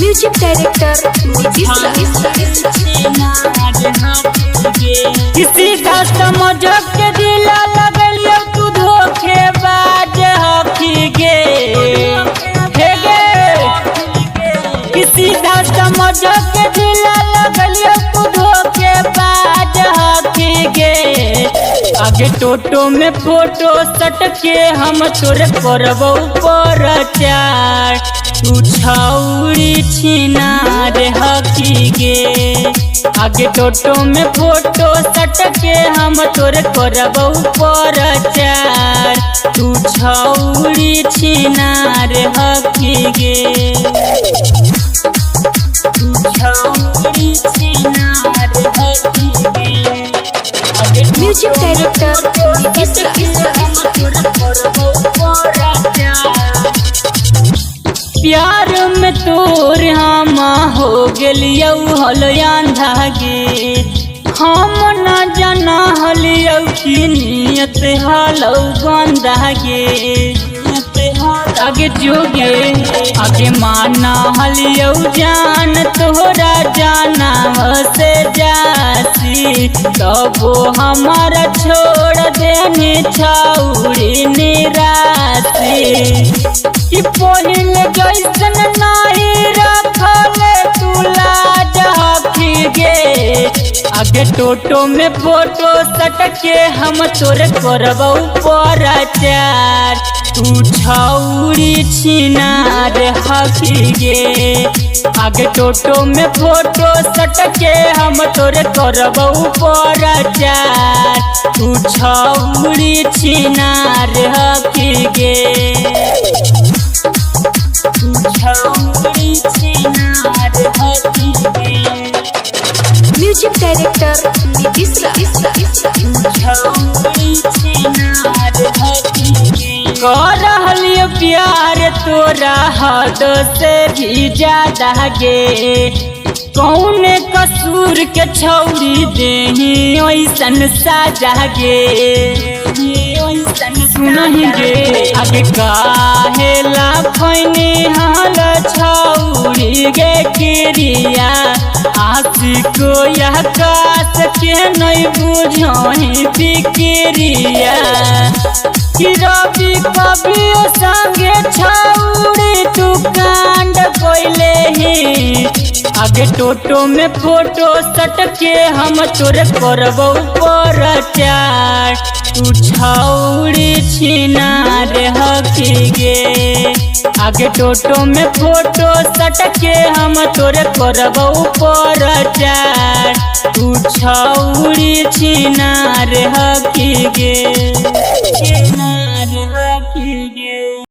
music director किसी का समझ के दिला लगलियो तू धोखेबाज हकी गे हे गे किसी का समझ के दिला लगलियो तू धोखेबाज हकी गे आगे टोटो में फोटो सट के हम तोरे करबो प्रचार तू छौरी छिनार हकी गे आगे टोटो में फोटो सट के हम तोरे करबो प्रचार तू छौरी छिनार हकी गे तू छौरी छिनार हकी गे म्यूजिक डायरेक्टर प्यार में तोर हम हो गेलियो हलियांधा गे हम न जाना हलियो की नियत हलो गंदा गे आगे जोगे आगे माना हलियो जान तोहरा जाना से जासी तबो हमारा छोड़ देने छौरी निरासी कि पहिल जैसन नहीं रखले तू लाज हकी गे आगे टोटो में फोटो सट के हम तोरे करबो प्रचार तू छौरी छिनार हकी गे आगे टोटो में फोटो सट के हम तोरे करबो प्रचार तू छौरी छिनार हकी गे तू छौरी छिनार हकी गे म्यूजिक डायरेक्टर कर रहलियो प्यार तोरा हद से भी ज्यादा गे कौन कसूर के छौरी देही ओइसन साजा गे सुनही गे आगे काहेला फैनी हाल छौरी गे किरिया आशिको यह कास के नहीं बुझही फिक्रिया कि रवि कभी संगे छौरी तू कांड कोइले ही आगे टोटो में फोटो सट के हम तोरे करबो प्रचार तू छौरी छिनार हकी गे आगे टोटो में फोटो सट के हम तोरे करबो प्रचार तू छौरी छिनार हकी गे